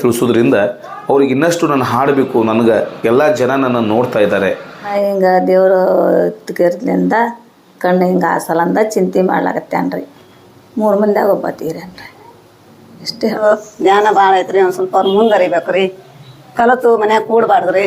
ತಿಳಿಸೋದ್ರಿಂದ ಅವ್ರಿಗೆ ಇನ್ನಷ್ಟು ನಾನು ಹಾಡಬೇಕು, ನನಗೆ ಎಲ್ಲ ಜನ ನನ್ನ ನೋಡ್ತಾ ಇದ್ದಾರೆ. ಹಿಂಗೆ ದೇವರು ಕರ್ಲಿಂದ ಕಣ್ಣು ಹಿಂಗೆ ಆಸಲಂದ ಚಿಂತೆ ಮಾಡ್ಲಾಕತ್ತೇನ್ರಿ. 3 ಮಂದಿಯಾಗ ಒಬ್ಬ ತೀರೇನ್ರಿ. ಇಷ್ಟೇ ಜ್ಞಾನ ಭಾಳ ಐತ್ರಿ. ಒಂದು ಸ್ವಲ್ಪ ಅವ್ರು ಮುಂದರಿಬೇಕು ರೀ, ಕಲತು ಮನ್ಯಾಗ ಕೂಡಬಾರ್ದ್ರಿ.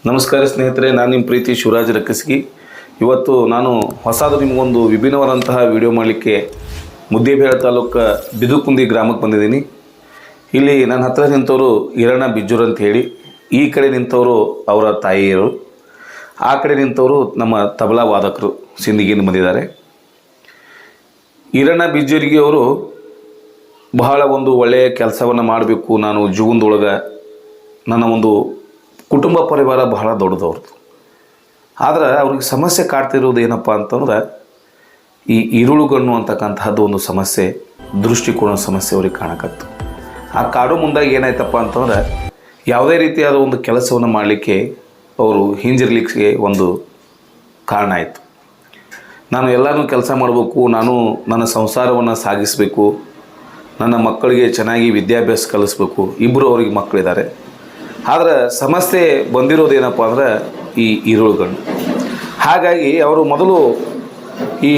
ನಮಸ್ಕಾರ ಸ್ನೇಹಿತರೆ, ನಾನು ನಿಮ್ಮ ಪ್ರೀತಿ ಶಿವರಾಜ್ ರಕ್ಕಸ್ಗಿ. ಇವತ್ತು ನಾನು ಹೊಸದು ನಿಮಗೊಂದು ವಿಭಿನ್ನವಾದಂತಹ ವಿಡಿಯೋ ಮಾಡಲಿಕ್ಕೆ ಮುದ್ದೇಬೇಳೆ ತಾಲೂಕು ಬಿದುಕುಂದಿ ಗ್ರಾಮಕ್ಕೆ ಬಂದಿದ್ದೀನಿ. ಇಲ್ಲಿ ನನ್ನ ಹತ್ರ ನಿಂತವರು ಈರಣ್ಣ ಬಿಜ್ಜೂರು ಅಂತ ಹೇಳಿ, ಈ ಕಡೆ ನಿಂತವರು ಅವರ ತಾಯಿಯರು, ಆ ಕಡೆ ನಿಂತವರು ನಮ್ಮ ತಬಲಾ ವಾದಕರು ಸಿಂದಗಿಯಿಂದ ಬಂದಿದ್ದಾರೆ. ಈರಣ್ಣ ಬಿಜ್ಜೂರಿಗೆ ಅವರು ಬಹಳ ಒಂದು ಒಳ್ಳೆಯ ಕೆಲಸವನ್ನು ಮಾಡಬೇಕು, ನಾನು ಜೀವನದೊಳಗೆ ನನ್ನ ಒಂದು ಕುಟುಂಬ ಪರಿವಾರ ಬಹಳ ದೊಡ್ಡದವ್ರದ್ದು. ಆದರೆ ಅವ್ರಿಗೆ ಸಮಸ್ಯೆ ಕಾಡ್ತಿರೋದು ಏನಪ್ಪ ಅಂತಂದ್ರೆ ಈ ಇರುಳುಗಣ್ಣು ಅಂತಕ್ಕಂತಹದ್ದು ಒಂದು ಸಮಸ್ಯೆ, ದೃಷ್ಟಿಕೋನ ಸಮಸ್ಯೆ ಅವ್ರಿಗೆ ಕಾಣಕತ್ತು. ಆ ಕಾಡು ಮುಂದಾಗಿ ಏನಾಯ್ತಪ್ಪ ಅಂತಂದ್ರೆ ಯಾವುದೇ ರೀತಿಯಾದ ಒಂದು ಕೆಲಸವನ್ನು ಮಾಡಲಿಕ್ಕೆ ಅವರು ಹಿಂಜರಿಲಿಕ್ಕೆ ಒಂದು ಕಾರಣ ಆಯಿತು. ನಾನು ಎಲ್ಲನೂ ಕೆಲಸ ಮಾಡಬೇಕು, ನಾನು ನನ್ನ ಸಂಸಾರವನ್ನು ಸಾಗಿಸಬೇಕು, ನನ್ನ ಮಕ್ಕಳಿಗೆ ಚೆನ್ನಾಗಿ ವಿದ್ಯಾಭ್ಯಾಸ ಕಲಿಸ್ಬೇಕು. ಇಬ್ಬರು ಅವ್ರಿಗೆ ಮಕ್ಕಳಿದ್ದಾರೆ. ಆದರೆ ಸಮಸ್ಯೆ ಬಂದಿರೋದೇನಪ್ಪ ಅಂದ್ರೆ ಈ ಈರುಳುಗಣ್ಣು. ಹಾಗಾಗಿ ಅವರು ಮೊದಲು ಈ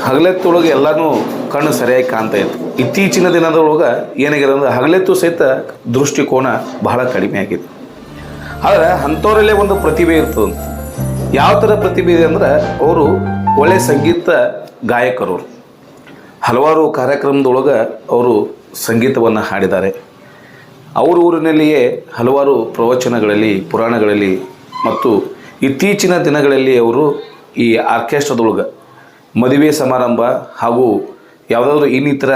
ಹಗಲೆತ್ತೊಳಗೆ ಎಲ್ಲನೂ ಕಣ್ಣು ಸರಿಯಾಗಿ ಕಾಣ್ತಾ ಇತ್ತು. ಇತ್ತೀಚಿನ ದಿನದೊಳಗೆ ಏನಾಗಿದೆ ಅಂದರೆ ಹಗಲೆತ್ತು ಸಹಿತ ದೃಷ್ಟಿಕೋನ ಬಹಳ ಕಡಿಮೆ ಆಗಿದೆ. ಆದರೆ ಅಂಥವರಲ್ಲೇ ಒಂದು ಪ್ರತಿಭೆ ಇರ್ತದೆ. ಯಾವ ಥರ ಪ್ರತಿಭೆ ಇದೆ ಅಂದರೆ ಅವರು ಒಳ್ಳೆಯ ಸಂಗೀತ ಗಾಯಕರವರು. ಹಲವಾರು ಕಾರ್ಯಕ್ರಮದೊಳಗೆ ಅವರು ಸಂಗೀತವನ್ನು ಹಾಡಿದ್ದಾರೆ. ಅವ್ರ ಊರಿನಲ್ಲಿಯೇ ಹಲವಾರು ಪ್ರವಚನಗಳಲ್ಲಿ, ಪುರಾಣಗಳಲ್ಲಿ ಮತ್ತು ಇತ್ತೀಚಿನ ದಿನಗಳಲ್ಲಿ ಅವರು ಈ ಆರ್ಕೆಸ್ಟ್ರಾದೊಳಗೆ ಮದುವೆ ಸಮಾರಂಭ ಹಾಗೂ ಯಾವುದಾದ್ರೂ ಇನ್ನಿತರ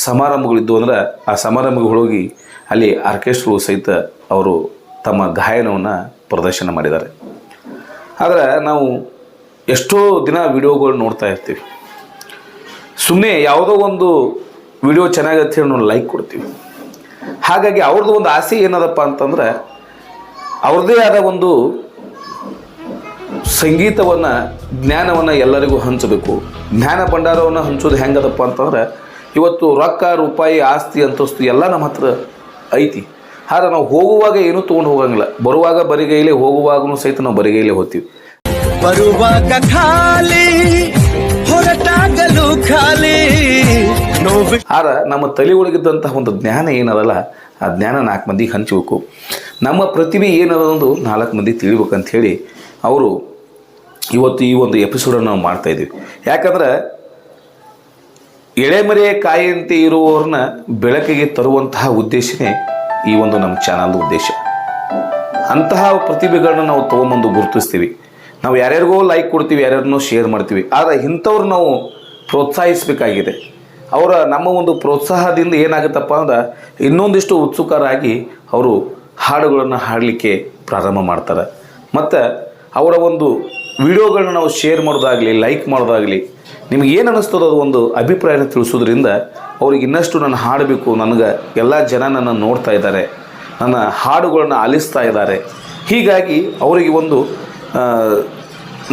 ಸಮಾರಂಭಗಳಿದ್ದು ಅಂದ್ರೆ ಆ ಸಮಾರಂಭಗಳಿಗೆ ಹೋಗಿ ಅಲ್ಲಿ ಆರ್ಕೆಸ್ಟ್ರಾಗಳು ಸಹಿತ ಅವರು ತಮ್ಮ ಗಾಯನವನ್ನು ಪ್ರದರ್ಶನ ಮಾಡಿದ್ದಾರೆ. ಆದರೆ ನಾವು ಎಷ್ಟೋ ದಿನ ವಿಡಿಯೋಗಳು ನೋಡ್ತಾ ಇರ್ತೀವಿ. ಸುಮ್ಮನೆ ಯಾವುದೋ ಒಂದು ವಿಡಿಯೋ ಚೆನ್ನಾಗತ್ತೆ ಹೇಳಿ ನಾವು ಲೈಕ್ ಕೊಡ್ತೀವಿ. ಹಾಗಾಗಿ ಅವ್ರದ್ದು ಒಂದು ಆಸೆ ಏನದಪ್ಪ ಅಂತಂದ್ರೆ ಅವ್ರದ್ದೇ ಆದ ಒಂದು ಸಂಗೀತವನ್ನು, ಜ್ಞಾನವನ್ನು ಎಲ್ಲರಿಗೂ ಹಂಚಬೇಕು. ಜ್ಞಾನ ಭಂಡಾರವನ್ನು ಹಂಚೋದು ಹೆಂಗದಪ್ಪ ಅಂತಂದ್ರೆ ಇವತ್ತು ರೊಕ್ಕ ರೂಪಾಯಿ ಆಸ್ತಿ ಅಂತಸ್ತು ಎಲ್ಲ ನಮ್ಮ ಹತ್ರ ಐತಿ. ಆದರೆ ನಾವು ಹೋಗುವಾಗ ಏನೂ ತೊಗೊಂಡು ಹೋಗಂಗಿಲ್ಲ. ಬರುವಾಗ ಬರಿಗೈಲೆ, ಹೋಗುವಾಗೂ ಸಹಿತ ನಾವು ಬರಿಗೈಲೆ ಹೋಗ್ತೀವಿ. ಬರುವಾಗ ಖಾಲಿ, ಹೊರಟಾಗಲು ಖಾಲಿ. ಆದ್ರೆ ನಮ್ಮ ತಲೆ ಒಳಗಿದ್ದಂತಹ ಒಂದು ಜ್ಞಾನ ಏನದಲ್ಲ, ಆ ಜ್ಞಾನ 4 ಮಂದಿಗೆ ಹಂಚಬೇಕು. ನಮ್ಮ ಪ್ರತಿಭೆ ಏನದೊಂದು 4 ಮಂದಿ ತಿಳಿಬೇಕಂತ ಹೇಳಿ ಅವರು ಇವತ್ತು ಈ ಒಂದು ಎಪಿಸೋಡನ್ನು ನಾವು ಮಾಡ್ತಾಯಿದ್ದೀವಿ. ಯಾಕಂದ್ರೆ ಎಳೆಮರೆಯ ಕಾಯಿಯಂತೆ ಇರುವವ್ರನ್ನ ಬೆಳಕಿಗೆ ತರುವಂತಹ ಉದ್ದೇಶನೇ ಈ ಒಂದು ನಮ್ಮ ಚಾನಲ್ದು ಉದ್ದೇಶ. ಅಂತಹ ಪ್ರತಿಭೆಗಳನ್ನ ನಾವು ತೊಗೊಂಬಂದು ಗುರುತಿಸ್ತೀವಿ. ನಾವು ಯಾರ್ಯಾರಿಗೋ ಲೈಕ್ ಕೊಡ್ತೀವಿ, ಯಾರ್ಯಾರನ್ನೋ ಶೇರ್ ಮಾಡ್ತೀವಿ. ಆದರೆ ಇಂಥವ್ರು ನಾವು ಪ್ರೋತ್ಸಾಹಿಸಬೇಕಾಗಿದೆ. ಅವರ ನಮ್ಮ ಒಂದು ಪ್ರೋತ್ಸಾಹದಿಂದ ಏನಾಗುತ್ತಪ್ಪ ಅಂದ್ರೆ ಇನ್ನೊಂದಿಷ್ಟು ಉತ್ಸುಕರಾಗಿ ಅವರು ಹಾಡುಗಳನ್ನು ಹಾಡಲಿಕ್ಕೆ ಪ್ರಾರಂಭ ಮಾಡ್ತಾರೆ. ಮತ್ತು ಅವರ ಒಂದು ವಿಡಿಯೋಗಳನ್ನ ನಾವು ಶೇರ್ ಮಾಡೋದಾಗಲಿ, ಲೈಕ್ ಮಾಡೋದಾಗಲಿ, ನಿಮಗೆ ಏನು ಅನ್ನಿಸ್ತದೋ ಅದು ಒಂದು ಅಭಿಪ್ರಾಯನ ತಿಳಿಸೋದ್ರಿಂದ ಅವ್ರಿಗೆ ಇನ್ನಷ್ಟು ನಾನು ಹಾಡಬೇಕು, ನನಗೆ ಎಲ್ಲ ಜನ ನನ್ನ ನೋಡ್ತಾ ಇದ್ದಾರೆ, ನನ್ನ ಹಾಡುಗಳನ್ನು ಆಲಿಸ್ತಾ ಇದ್ದಾರೆ. ಹೀಗಾಗಿ ಅವರಿಗೆ ಒಂದು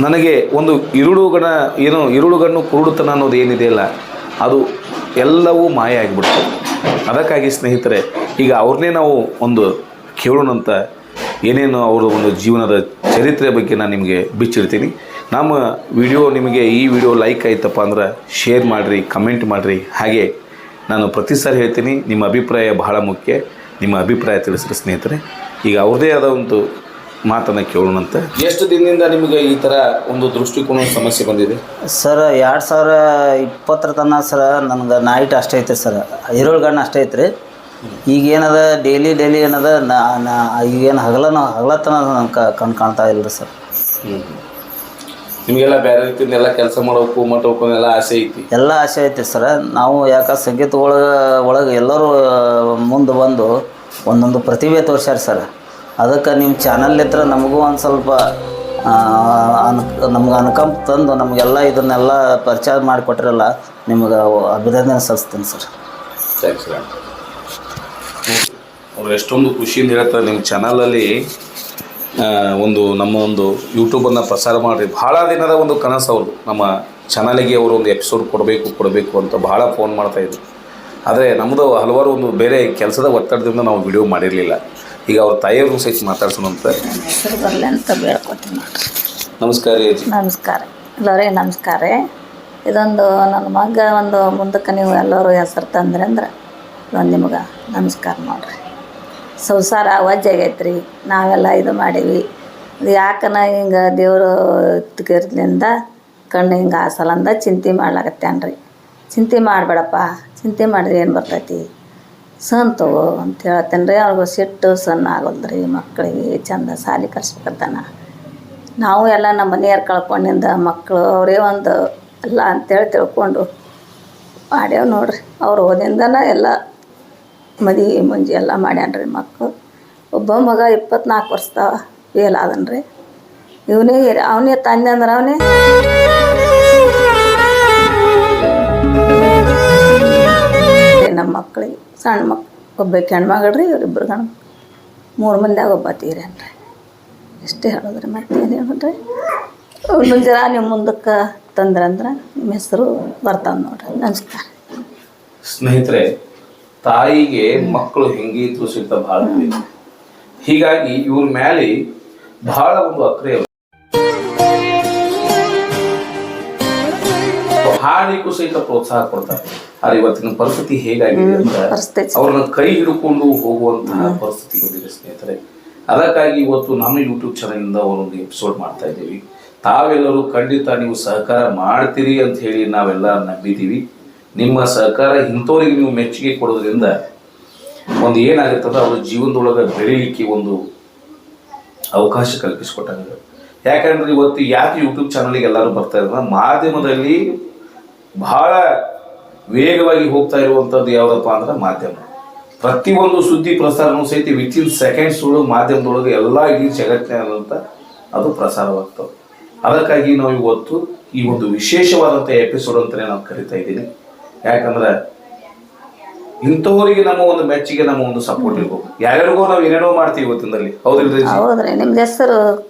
ನನಗೆ ಒಂದು ಇರುಳುಗಣ್ಣು ಕುರುಡುತನ ಅನ್ನೋದು ಏನಿದೆಯಲ್ಲ, ಅದು ಎಲ್ಲವೂ ಮಾಯ ಆಗಿಬಿಡ್ತದೆ. ಅದಕ್ಕಾಗಿ ಸ್ನೇಹಿತರೆ, ಈಗ ಅವ್ರನ್ನೇ ನಾವು ಒಂದು ಕೇಳೋಣಂತ ಏನೇನು ಅವರ ಒಂದು ಜೀವನದ ಚರಿತ್ರೆ ಬಗ್ಗೆ ನಾನು ನಿಮಗೆ ಬಿಚ್ಚಿಡ್ತೀನಿ. ನಮ್ಮ ವಿಡಿಯೋ ನಿಮಗೆ ಈ ವಿಡಿಯೋ ಲೈಕ್ ಆಯ್ತಪ್ಪ ಅಂದ್ರೆ ಶೇರ್ ಮಾಡಿರಿ, ಕಮೆಂಟ್ ಮಾಡಿರಿ. ಹಾಗೆ ನಾನು ಪ್ರತಿ ಸಾರಿ ಹೇಳ್ತೀನಿ, ನಿಮ್ಮ ಅಭಿಪ್ರಾಯ ಬಹಳ ಮುಖ್ಯ. ನಿಮ್ಮ ಅಭಿಪ್ರಾಯ ತಿಳಿಸ್ರಿ ಸ್ನೇಹಿತರೆ. ಈಗ ಅವ್ರದ್ದೇ ಆದ ಒಂದು ಮಾತನ್ನು ಕೇಳೋಣಂತ. ಎಷ್ಟು ದಿನದಿಂದ ನಿಮಗೆ ಈ ಥರ ಒಂದು ದೃಷ್ಟಿಕೋನ ಸಮಸ್ಯೆ ಬಂದಿದೆ ಸರ್? 2020 ತನಕ ಸರ್ ನನಗೆ ನೈಟ್ ಅಷ್ಟೇ ಐತೆ ಸರ್, ಇರುಳುಗಣ್ಣು ಅಷ್ಟೇ ಐತ್ರಿ. ಈಗೇನದ ಡೈಲಿ ಏನದ ಈಗೇನು ಹಗಲತನ ನನಗೆ ಕಣ್ಣು ಕಾಣ್ತಾ ಇಲ್ಲ ರೀ ಸರ್. ನಿಮಗೆಲ್ಲ ಬೇರೆ ರೀತಿಯಿಂದ ಎಲ್ಲ ಕೆಲಸ ಮಾಡಬೇಕು ಎಲ್ಲ ಆಸೆ ಐತಿ? ಎಲ್ಲ ಆಸೆ ಐತಿ ಸರ್. ನಾವು ಯಾಕೆ ಸಂಗೀತ ಒಳಗೆ ಎಲ್ಲರೂ ಮುಂದೆ ಬಂದು ಒಂದೊಂದು ಪ್ರತಿಭೆ ತೋರಿಸ್ಯಾರ ಸರ್. ಅದಕ್ಕೆ ನಿಮ್ಮ ಚಾನಲ್ಲಿದ್ರೆ ನಮಗೂ ಒಂದು ಸ್ವಲ್ಪ ನಮ್ಗೆ ಅನುಕಂಪ ತಂದು ನಮಗೆಲ್ಲ ಇದನ್ನೆಲ್ಲ ಪರಿಚಯ ಮಾಡಿಕೊಟ್ರಲ್ಲ, ನಿಮಗೆ ಅಭಿನಂದನೆ ಸಲ್ಲಿಸ್ತೀನಿ ಸರ್. ಅವ್ರು ಎಷ್ಟೊಂದು ಖುಷಿಯಿಂದ ಹೇಳ್ತಾರೆ. ನಿಮ್ಮ ಚಾನಲಲ್ಲಿ ಒಂದು ನಮ್ಮ ಒಂದು ಯೂಟ್ಯೂಬನ್ನು ಪ್ರಸಾರ ಮಾಡಿರಿ. ಭಾಳ ದಿನದ ಒಂದು ಕನಸು ಅವ್ರದ್ದು, ನಮ್ಮ ಚಾನಲಿಗೆ ಅವರು ಒಂದು ಎಪಿಸೋಡ್ ಕೊಡಬೇಕು ಅಂತ ಭಾಳ ಫೋನ್ ಮಾಡ್ತಾಯಿದ್ರು. ಆದರೆ ನಮ್ಮದು ಹಲವಾರು ಒಂದು ಬೇರೆ ಕೆಲಸದ ಒತ್ತಡದಿಂದ ನಾವು ವಿಡಿಯೋ ಮಾಡಿರಲಿಲ್ಲ. ಈಗ ಅವ್ರ ತಾಯಿಯವ್ರನ್ನೂ ಸಹಿತ ಮಾತಾಡ್ಸೋಣಂತ. ಹೆಸರು ಬರಲಿ ಅಂತ ಬೇಡ್ಕೊತೀನಿ ನೋಡ್ರಿ. ನಮಸ್ಕಾರ ರೀ ಅಜ್ಜಿ. ನಮಸ್ಕಾರ ಎಲ್ಲರಿಗೆ ನಮಸ್ಕಾರ. ಇದೊಂದು ನನ್ನ ಮಗ ಒಂದು ಮುಂದಕ್ಕೆ ನೀವು ಎಲ್ಲರೂ ಹೆಸರು ತಂದ್ರಿ ಅಂದ್ರೆ ಇದೊಂದು ನಿಮ್ಗೆ ನಮಸ್ಕಾರ ನೋಡ್ರಿ. ಸಂಸಾರ ವಜ್ಜಾಗೈತ್ರಿ, ನಾವೆಲ್ಲ ಇದು ಮಾಡೀವಿ. ಇದು ಯಾಕನ ಹಿಂಗೆ ದೇವರು ಕಿರ್ಲಿಂದ ಕಣ್ಣು ಹಿಂಗೆ ಆಸಲಂದ ಚಿಂತೆ ಮಾಡ್ಲಾಕತ್ತೇನ್ರಿ. ಚಿಂತೆ ಮಾಡಬೇಡಪ್ಪ, ಚಿಂತೆ ಮಾಡಿದ್ರೆ ಏನು ಬರ್ತೈತಿ, ಸಣ್ಣ ತಗೋ ಅಂತ ಹೇಳ್ತೇನೆ ರೀ. ಅವ್ರಿಗೆ ಸಿಟ್ಟು ಸಣ್ಣ ಆಗೋಲ್ರಿ. ಮಕ್ಕಳಿಗೆ ಚಂದ ಸಾಲಿ ಕಲಿಸ್ಬೇಕಂತಾನ. ನಾವು ಎಲ್ಲ ನಮ್ಮ ಮನೆಯವ್ರು ಕಳ್ಕೊಂಡಿಂದ ಮಕ್ಕಳು ಅವರೇ ಒಂದು ಎಲ್ಲ ಅಂತೇಳಿ ತಿಳ್ಕೊಂಡು ಮಾಡ್ಯಾವ ನೋಡ್ರಿ. ಅವ್ರು ಓದಿಂದನ ಎಲ್ಲ ಮದುವೆ ಮುಂಜಿ ಎಲ್ಲ ಮಾಡ್ಯಾನ್ರಿ. ಮಕ್ಕಳು ಒಬ್ಬ ಮಗ 24 ವರ್ಷದ ಫೇಲ್ ಆದನ್ರಿ. ಅವನೇ ತಂದೆ ಅಂದ್ರೆ ಅವನೇ ನಮ್ಮ ಮಕ್ಕಳಿಗೆ ಸಣ್ಣ ಮಕ್ಳು ಒಬ್ಬ ಹೆಣ್ಮಗಳ್ರಿ, ಇವರಿಬ್ಬರು ಗಂಡು 3 ಮಂದಿಯಾಗ ಒಬ್ಬ ತೀರೇನ್ರಿ. ಇಷ್ಟೇ ಹೇಳಿದ್ರಿ, ಮತ್ತೇನು ಹೇಳ್ರಿ. ಇನ್ನೊಂದು ಜರ ನೀವು ಮುಂದಕ್ಕೆ ತಂದ್ರಂದ್ರೆ ನಿಮ್ಮ ಹೆಸರು ಬರ್ತಾವೆ ನೋಡ್ರಿ. ನಮಸ್ಕಾರ. ಸ್ನೇಹಿತರೆ, ತಾಯಿಗೆ ಮಕ್ಕಳು ಹೆಂಗಿದ್ರು ಸಹಿತ ಭಾಳ ಬೇಕು. ಹೀಗಾಗಿ ಇವ್ರ ಮೇಲೆ ಬಹಳ ಒಂದು ಅಕ್ರೆ ಹಾಡಿಗೂ ಸಹಿತ ಪ್ರೋತ್ಸಾಹ ಕೊಡ್ತಾರೆ. ಆದ್ರೆ ಇವತ್ತಿನ ಪರಿಸ್ಥಿತಿ ಹೇಗಾಗಿದೆ ಅಂದ್ರೆ ಅವ್ರನ್ನ ಕೈ ಹಿಡ್ಕೊಂಡು ಹೋಗುವಂತಹ ಪರಿಸ್ಥಿತಿ ಬಂದಿದೆ ಸ್ನೇಹಿತರೆ. ಅದಕ್ಕಾಗಿ ಇವತ್ತು ನಮ್ಮ ಯೂಟ್ಯೂಬ್ ಚಾನಲಿಂದ ಅವರೊಂದು ಎಪಿಸೋಡ್ ಮಾಡ್ತಾ ಇದ್ದೀವಿ. ತಾವೆಲ್ಲರೂ ಖಂಡಿತ ನೀವು ಸಹಕಾರ ಮಾಡ್ತೀರಿ ಅಂತ ಹೇಳಿ ನಾವೆಲ್ಲ ನಂಬಿದ್ದೀವಿ. ನಿಮ್ಮ ಸಹಕಾರ ಇಂಥವ್ರಿಗೆ ನೀವು ಮೆಚ್ಚುಗೆ ಕೊಡೋದ್ರಿಂದ ಒಂದು ಏನಾಗುತ್ತದ ಅವ್ರ ಜೀವನದೊಳಗೆ ಬೆಳೀಲಿಕ್ಕೆ ಒಂದು ಅವಕಾಶ ಕಲ್ಪಿಸ್ಕೊಟ್ಟಾಗ. ಯಾಕಂದ್ರೆ ಇವತ್ತು ಯಾಕೆ ಯೂಟ್ಯೂಬ್ ಚಾನಲ್ಗೆ ಎಲ್ಲರೂ ಬರ್ತಾ ಇದ್ದಾರೆ, ಮಾಧ್ಯಮದಲ್ಲಿ ಬಹಳ ವೇಗವಾಗಿ ಹೋಗ್ತಾ ಇರುವಂಥದ್ದು ಯಾವುದಪ್ಪ ಅಂದ್ರೆ ಮಾಧ್ಯಮ. ಪ್ರತಿಯೊಂದು ಸುದ್ದಿ ಪ್ರಸಾರನೂ ಸಹಿತ ವಿತಿನ್ ಸೆಕೆಂಡ್ಸ್ ಒಳಗೆ ಮಾಧ್ಯಮದೊಳಗೆ ಎಲ್ಲ ಇಡೀ ಜಗತ್ತಿನಾದಂಥ ಅದು ಪ್ರಸಾರವಾಗ್ತವೆ. ಅದಕ್ಕಾಗಿ ನಾವು ಇವತ್ತು ಈ ಒಂದು ವಿಶೇಷವಾದಂಥ ಎಪಿಸೋಡ್ ಅಂತಲೇ ನಾವು ಕರಿತಾ ಇದ್ದೀನಿ. ಯಾಕಂದ್ರೆ ಇಂಥವರಿಗೆ ನಮ್ಮ ಒಂದು ಮೆಚ್ಚಿಗೆ, ನಮ್ಮ ಒಂದು ಸಪೋರ್ಟ್ ಇರ್ಬೇಕು. ಯಾರ್ಯಾರಿಗೋ ನಾವು ಏನೇನೋ ಮಾಡ್ತೀವಿ ಇವತ್ತಿನಲ್ಲಿ, ಹೌದಿಲ್ರಿ? ಹೌದ್ರಿ. ನಿಮ್ದು ಹೆಸರು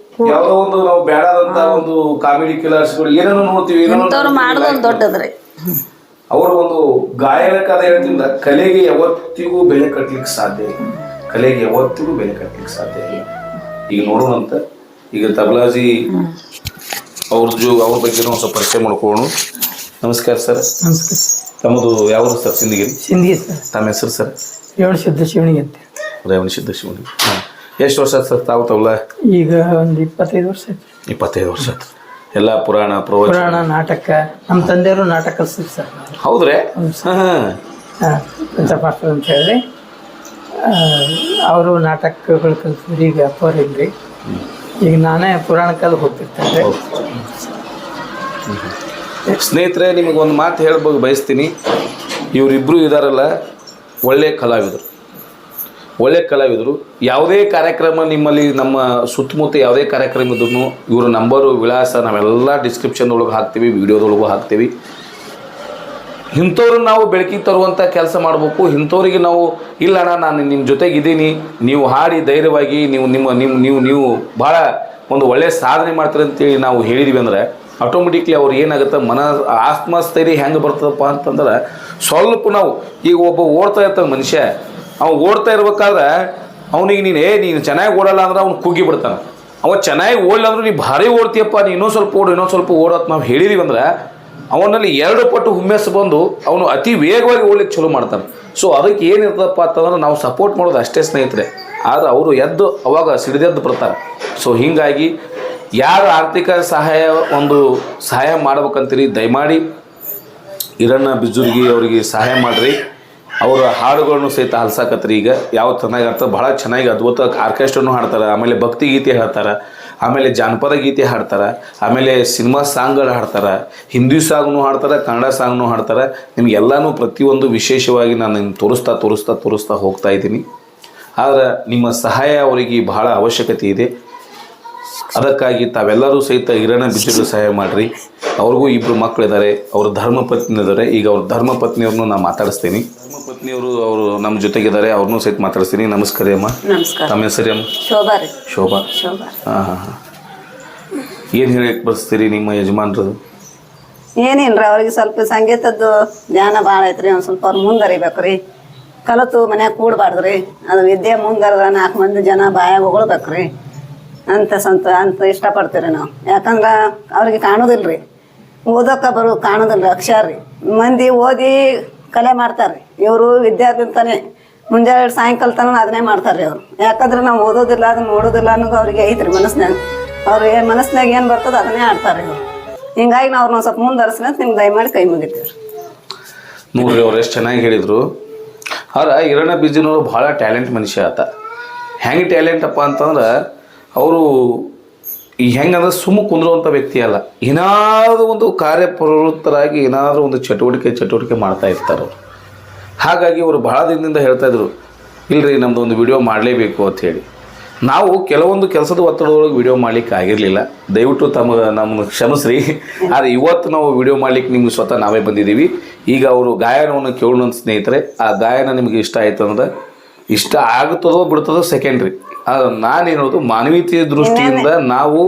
ಯಾವುದೋ ಒಂದು ನಾವು ಬೇಡಾದಂತ ಒಂದು ಕಾಮಿಡಿ ಕಿಲರ್ಸ್ಗಳು ಏನೇನೋ ನೋಡ್ತೀವಿ, ಏನೇನೋ ಮಾಡೋದೊಂದು ದೊಡ್ಡದ್ರಿ. ಅವರ ಒಂದು ಗಾಯಕದ ಹೇಳ್ತಿಂದ ಕಲೆಗೆ ಯಾವತ್ತಿಗೂ ಬೆಲೆ ಕಟ್ಟಲಿಕ್ಕೆ ಸಾಧ್ಯ ಇಲ್ಲ. ಕಲೆಗೆ ಯಾವತ್ತಿಗೂ ಬೆಲೆ ಕಟ್ಟಲಿಕ್ಕೆ ಸಾಧ್ಯ ಇಲ್ಲ. ಈಗ ನೋಡೋಣಂತ. ಈಗ ತಬಲಾಜಿ ಅವ್ರ ಬಗ್ಗೆ ಒಂದು ಸ್ವಲ್ಪ ಪರಿಚಯ ಮಾಡ್ಕೊಳ್ಳೋಣ. ನಮಸ್ಕಾರ ಸರ್. ನಮಸ್ಕಾರ. ತಮ್ಮದು ಯಾವ ಸರ್? ಸಿಂದಗಿರಿ. ಸಿಂದಗಿ ಸರ್. ತಮ್ಮ ಹೆಸರು ಸರ್? ರೇವಣಸಿದ್ಧ ಶಿವಣಿಗೆ ಅಂತ. ರೇವಣಸಿದ್ಧ ಶಿವಣಿಗೆ. ಹಾಂ, ಎಷ್ಟು ವರ್ಷ ಆಯ್ತು ಸರ್ ತಾವು ತಬಲ? ಈಗ ಒಂದು 25 ವರ್ಷ ಆಯ್ತು. 25 ವರ್ಷ ಆಯ್ತು. ಎಲ್ಲ ಪುರಾಣ ಪ್ರವಚನ ನಾಟಕ. ನಮ್ಮ ತಂದೆಯವರು ನಾಟಕ ಕಲಿಸಿದ್ರು ಸರ್. ಹೌದ್ರಿ? ಪಂಚಪಾತ್ರ ಅಂತ ಹೇಳಿ ಅವರು ನಾಟಕಗಳು ಕಲಿಸಿದ್ರಿ. ಈಗ ಅಪ್ಪವ್ರು ಇಲ್ರಿ. ಈಗ ನಾನೇ ಪುರಾಣಕ್ಕಾದ್ರು ಹೋಗ್ತಿರ್ತೇನೆ. ಸ್ನೇಹಿತರೆ, ನಿಮಗೊಂದು ಮಾತು ಹೇಳ್ಬೋದು ಬಯಸ್ತೀನಿ. ಇವರಿಬ್ಬರು ಇದಾರಲ್ಲ, ಒಳ್ಳೆ ಕಲಾವಿದರು. ಯಾವುದೇ ಕಾರ್ಯಕ್ರಮ ನಿಮ್ಮಲ್ಲಿ ನಮ್ಮ ಸುತ್ತಮುತ್ತ ಯಾವುದೇ ಕಾರ್ಯಕ್ರಮ ಇದ್ರೂ ಇವ್ರ ನಂಬರು, ವಿಳಾಸ ನಾವೆಲ್ಲ ಡಿಸ್ಕ್ರಿಪ್ಷನ್ ಒಳಗೆ ಹಾಕ್ತೀವಿ, ವಿಡಿಯೋದೊಳಗೂ ಹಾಕ್ತೀವಿ. ಇಂಥವ್ರನ್ನ ನಾವು ಬೆಳಕಿಗೆ ತರುವಂಥ ಕೆಲಸ ಮಾಡಬೇಕು. ಇಂಥವ್ರಿಗೆ ನಾವು ಇಲ್ಲ ಅಣ್ಣ ನಾನು ನಿಮ್ಮ ಜೊತೆಗಿದ್ದೀನಿ, ನೀವು ಹಾಡಿ ಧೈರ್ಯವಾಗಿ ನೀವು ಭಾಳ ಒಂದು ಒಳ್ಳೆಯ ಸಾಧನೆ ಮಾಡ್ತೀರಿ ಅಂತೇಳಿ ನಾವು ಹೇಳಿದ್ವಿ ಅಂದ್ರೆ ಆಟೋಮೆಟಿಕ್ಲಿ ಅವ್ರು ಏನಾಗುತ್ತೆ, ಆತ್ಮಸ್ಥೈರ್ಯ ಹೆಂಗೆ ಬರ್ತದಪ್ಪ ಅಂತಂದ್ರೆ ಸ್ವಲ್ಪ ನಾವು ಈಗ ಒಬ್ಬ ಓಡ್ತಾ ಇರ್ತಾನೆ ಮನುಷ್ಯ, ಅವ್ನು ಓಡ್ತಾ ಇರ್ಬೇಕಾದ್ರೆ ಅವನಿಗೆ ನೀನು ಚೆನ್ನಾಗಿ ಓಡಲ್ಲ ಅಂದ್ರೆ ಅವ್ನು ಕುಗ್ಗಿ ಬಿಡ್ತಾನೆ. ಅವ ಚೆನ್ನಾಗಿ ಓಡಲ್ಲ ಅಂದ್ರೆ ನೀ ಭಾರಿ ಓಡ್ತೀಯಪ್ಪ, ನೀ ಇನ್ನೊಂದು ಸ್ವಲ್ಪ ಓಡೋದು ನಾವು ಹೇಳಿದೀವಿ ಅಂದ್ರೆ ಅವನಲ್ಲಿ 2 ಪಟ್ಟು ಹುಮ್ಮೆಸ್ ಬಂದು ಅವನು ಅತಿ ವೇಗವಾಗಿ ಓಡ್ಲಿಕ್ಕೆ ಚಲೋ ಮಾಡ್ತಾನೆ. ಸೊ ಅದಕ್ಕೆ ಏನಿರ್ತದಪ್ಪ ಅಂತಂದ್ರೆ ನಾವು ಸಪೋರ್ಟ್ ಮಾಡೋದು ಅಷ್ಟೇ ಸ್ನೇಹಿತರೆ. ಆದರೆ ಅವರು ಎದ್ದು ಅವಾಗ ಸಿಡಿದೆದ್ದು ಬರ್ತಾರೆ. ಸೊ ಹೀಗಾಗಿ ಯಾರು ಆರ್ಥಿಕ ಸಹಾಯ ಮಾಡ್ಬೇಕಂತೀರಿ, ದಯಮಾಡಿ ಈರಣ್ಣ ಬಿಜೂರ್ಗಿ ಅವರಿಗೆ ಸಹಾಯ ಮಾಡಿರಿ. ಅವರ ಹಾಡುಗಳನ್ನು ಸಹಿತ ಹಲ್ಸಾಕತ್ರಿ. ಈಗ ಯಾವ ಚೆನ್ನಾಗಿ ಆಗ್ತದೆ, ಭಾಳ ಚೆನ್ನಾಗಿ ಅದ್ಭುತ ಆರ್ಕೆಸ್ಟ್ರನ್ನು ಹಾಡ್ತಾರೆ, ಆಮೇಲೆ ಭಕ್ತಿ ಗೀತೆ ಹೇಳ್ತಾರೆ, ಆಮೇಲೆ ಜಾನಪದ ಗೀತೆ ಹಾಡ್ತಾರೆ, ಆಮೇಲೆ ಸಿನಿಮಾ ಸಾಂಗ್ಗಳು ಹಾಡ್ತಾರೆ, ಹಿಂದಿ ಸಾಂಗ್ನು ಹಾಡ್ತಾರೆ, ಕನ್ನಡ ಸಾಂಗ್ನು ಹಾಡ್ತಾರೆ. ನಿಮಗೆಲ್ಲನೂ ಪ್ರತಿಯೊಂದು ವಿಶೇಷವಾಗಿ ನಾನು ನಿಮ್ಗೆ ತೋರಿಸ್ತಾ ಹೋಗ್ತಾ ಇದ್ದೀನಿ. ಆದರೆ ನಿಮ್ಮ ಸಹಾಯ ಅವರಿಗೆ ಬಹಳ ಅವಶ್ಯಕತೆ ಇದೆ. ಅದಕ್ಕಾಗಿ ತಾವೆಲ್ಲರೂ ಸಹಿತ ಹಿರಣ್ಯ ಬಿಜ್ಜಲು ಸಹಾಯ ಮಾಡಿರಿ. ಅವ್ರಿಗೂ ಇಬ್ಬರು ಮಕ್ಕಳಿದ್ದಾರೆ, ಅವ್ರ ಧರ್ಮಪತ್ನಿ ಇದ್ದಾರೆ. ಈಗ ಅವ್ರ ಧರ್ಮಪತ್ನಿಯವ್ರನ್ನೂ ನಾನು ಮಾತಾಡಿಸ್ತೀನಿ. ಧರ್ಮಪತ್ನಿಯವರು ಅವರು ನಮ್ಮ ಜೊತೆಗಿದ್ದಾರೆ, ಅವ್ರನ್ನೂ ಸಹಿತ ಮಾತಾಡಿಸ್ತೀನಿ. ನಮಸ್ಕಾರ ಅಮ್ಮ. ನಮಸ್ಕಾರ. ತಮ್ಮ ಹೆಸರು ಅಮ್ಮ? ಶೋಭಾ ರೀ. ಶೋಭಾ. ಶೋಭಾ. ಹಾಂ. ಏನು ಹೇಳಕ್ಕೆ ಬರೆಸ್ತೀರಿ ನಿಮ್ಮ ಯಜಮಾನ್ರದು? ಏನಿಲ್ರಿ, ಅವ್ರಿಗೆ ಸ್ವಲ್ಪ ಸಂಗೀತದ್ದು ಜ್ಞಾನ ಭಾಳ ಐತ್ರಿ. ಒಂದು ಸ್ವಲ್ಪ ಅವ್ರು ಮುಂದರಿಬೇಕು ರೀ. ಕಲಿತು ಮನ್ಯಾಗ ಕೂಡಬಾರ್ದು ರೀ. ಅದು ವಿದ್ಯೆ ಮುಂದರ 4 ಮಂದಿ ಜನ ಬಾಯಾಗ ಹೊಗಳ್ಬೇಕು ರೀ ಅಂತ ಇಷ್ಟಪಡ್ತೀವಿ ನಾವು. ಯಾಕಂದ್ರೆ ಅವ್ರಿಗೆ ಕಾಣೋದಿಲ್ಲ ರೀ, ಓದೋಕೆ ಕಾಣೋದಿಲ್ಲ ರೀ, ಅಕ್ಷರ ರೀ. ಮಂದಿ ಓದಿ ಕಲೆ ಮಾಡ್ತಾರೆ ರೀ. ಇವರು ವಿದ್ಯಾರ್ಥಿಂತಾನೆ ಮುಂಜಾನೆ ಸಾಯಂಕಾಲ ತನಕ ಅದನ್ನೇ ಮಾಡ್ತಾರೆ ರೀ ಅವರು. ಯಾಕಂದ್ರೆ ನಾವು ಓದೋದಿಲ್ಲ, ಅದನ್ನ ನೋಡೋದಿಲ್ಲ ಅನ್ನೋದು ಅವ್ರಿಗೆ ಐತ್ರಿ ಮನಸ್ಸಿನಾಗ. ಮನಸ್ಸಿನಾಗ ಏನು ಬರ್ತದೆ ಅದನ್ನೇ ಆಡ್ತಾರೆ ಇವರು. ಹಿಂಗಾಗಿ ನಾವು ಅವ್ರನ್ನ ಸ್ವಲ್ಪ ಮುಂದುವರಿಸ್ರಿ ಅಂತ ನಿಮ್ಗೆ ದಯಮಾಡಿ ಕೈ ಮುಗಿತೀವಿ ರೀ. ನೋಡ್ರಿ, ಅವ್ರು ಎಷ್ಟು ಚೆನ್ನಾಗಿ ಹೇಳಿದರು. ಆದ್ರೆ ಹಿರಣ್ಯ ಬಿಜ್ಜನವರು ಭಾಳ ಟ್ಯಾಲೆಂಟ್ ಮನುಷ್ಯ ಆತ. ಹೆಂಗೆ ಟ್ಯಾಲೆಂಟಪ್ಪ ಅಂತಂದ್ರೆ ಅವರು ಈ ಹೆಂಗಂದ್ರೆ ಕುಂದ್ರುವಂಥ ವ್ಯಕ್ತಿ ಅಲ್ಲ. ಏನಾದರೂ ಒಂದು ಕಾರ್ಯಪ್ರವೃತ್ತರಾಗಿ ಏನಾದರೂ ಒಂದು ಚಟುವಟಿಕೆ ಮಾಡ್ತಾ ಇರ್ತಾರೆ ಅವರು. ಹಾಗಾಗಿ ಅವರು ಭಾಳ ದಿನದಿಂದ ಹೇಳ್ತಾಯಿದ್ರು, ಇಲ್ಲರಿ ನಮ್ಮದು ಒಂದು ವಿಡಿಯೋ ಮಾಡಲೇಬೇಕು ಅಂತ ಹೇಳಿ. ನಾವು ಕೆಲವೊಂದು ಕೆಲಸದ ಒತ್ತಡದೊಳಗೆ ವಿಡಿಯೋ ಮಾಡ್ಲಿಕ್ಕೆ ಆಗಿರಲಿಲ್ಲ. ದಯವಿಟ್ಟು ನಮ್ಮನ್ನು ಕ್ಷಮಿಸ್ರಿ. ಆದರೆ ಇವತ್ತು ನಾವು ವಿಡಿಯೋ ಮಾಡ್ಲಿಕ್ಕೆ ನಿಮ್ಗೆ ಸ್ವತಃ ನಾವೇ ಬಂದಿದ್ದೀವಿ. ಈಗ ಅವರು ಗಾಯನವನ್ನು ಕೇಳೋಣ ಸ್ನೇಹಿತರೆ. ಆ ಗಾಯನ ನಿಮಗೆ ಇಷ್ಟ ಆಯಿತು ಅಂದ್ರೆ, ಇಷ್ಟ ಆಗುತ್ತದೋ ಬಿಡ್ತದೋ ಸೆಕೆಂಡ್ರಿ. ನಾನು ಹೇಳೋದು ಮಾನವೀಯತೆಯ ದೃಷ್ಟಿಯಿಂದ ನಾವು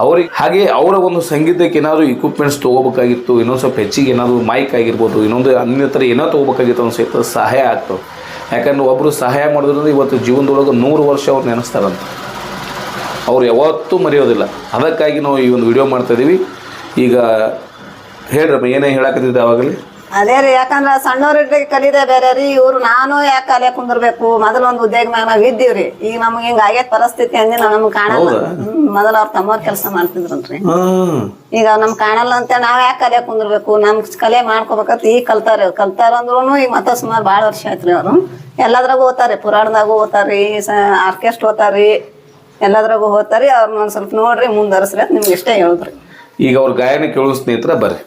ಅವ್ರಿಗೆ ಹಾಗೆ ಅವರ ಒಂದು ಸಂಗೀತಕ್ಕೆ ಏನಾದರೂ ಇಕ್ವಿಪ್ಮೆಂಟ್ಸ್ ತೊಗೋಬೇಕಾಗಿತ್ತು, ಇನ್ನೊಂದು ಸ್ವಲ್ಪ ಹೆಚ್ಚಿಗೆ ಏನಾದರೂ ಮೈಕ್ ಆಗಿರ್ಬೋದು, ಇನ್ನೊಂದು ಅನ್ಯತರ ಏನೋ ತೊಗೋಬೇಕಾಗಿತ್ತು ಅನ್ನೋ ಸಹಿತ ಸಹಾಯ ಆಗ್ತವೆ. ಯಾಕಂದ್ರೆ ಒಬ್ಬರು ಸಹಾಯ ಮಾಡೋದ್ರಿಂದ ಇವತ್ತು ಜೀವನದೊಳಗೆ 100 ವರ್ಷ ಅವ್ರು ನೆನೆಸ್ತಾರಂತ. ಅವ್ರು ಯಾವತ್ತೂ ಮರೆಯೋದಿಲ್ಲ. ಅದಕ್ಕಾಗಿ ನಾವು ಈ ಒಂದು ವಿಡಿಯೋ ಮಾಡ್ತಾಯಿದ್ದೀವಿ. ಈಗ ಹೇಳ್ರಮ್ಮ, ಏನೇ ಹೇಳಕತ್ತಿದ್ದೆ ಆವಾಗಲೇ? ಅದೇ ರೀ, ಯಾಕಂದ್ರೆ ಸಣ್ಣವ್ರಿಗೆ ಕಲಿದೆ ಬೇರೆ ರೀ. ಇವ್ರು ನಾನು ಯಾಕೆ ಕಲೆ ಕುಂದಿರ್ಬೇಕು, ಮೊದಲು ಒಂದು ಉದ್ಯೋಗ ಮ್ಯಾಗ ನಾವು ಇದ್ದೀವ್ರಿ. ಈಗ ನಮ್ಗೆ ಹಿಂಗ ಆಗೇತ್ ಪರಿಸ್ಥಿತಿ ಅಂದಿ ನಮ್ಗೆ ಕಾಣಲ್ಲ. ಮೊದಲು ಅವ್ರ ತಮ್ಮವ್ರ ಕೆಲಸ ಮಾಡ್ತಿದ್ರಲ್ರಿ. ಈಗ ನಮ್ಗೆ ಕಾಣಲ್ಲ ಅಂತ ನಾವ್ ಯಾಕೆ ಕಲೆ ಕುಂದಿರ್ಬೇಕು, ನಮ್ ಕಲೆ ಮಾಡ್ಕೋಬೇಕಂತ ಈಗ ಕಲ್ತಾರಂದ್ರು ಈಗ ಮತ್ತೆ ಸುಮಾರು ಭಾಳ ವರ್ಷ ಆಯ್ತ್ರಿ. ಅವರು ಎಲ್ಲದ್ರಾಗೂ ಓದ್ತಾರಿ, ಪುರಾಣದಾಗೂ ಓದ್ತಾರಿ, ಆರ್ಕೆಸ್ಟ್ರಾ ಓದ್ತಾರಿ, ಎಲ್ಲದ್ರಾಗೂ ಓದ್ತಾರಿ. ಅವ್ರನ್ನ ಒಂದ್ ಸ್ವಲ್ಪ ನೋಡ್ರಿ, ಮುಂದುವರಿಸ್ರಿ ಅಂತ ನಿಮ್ಗೆ ಇಷ್ಟೇ ಹೇಳಿದ್ರಿ. ಈಗ ಅವ್ರ ಗಾಯನ ಕೇಳೋ ಸ್ನೇಹಿತರ ಬರ್ರಿ.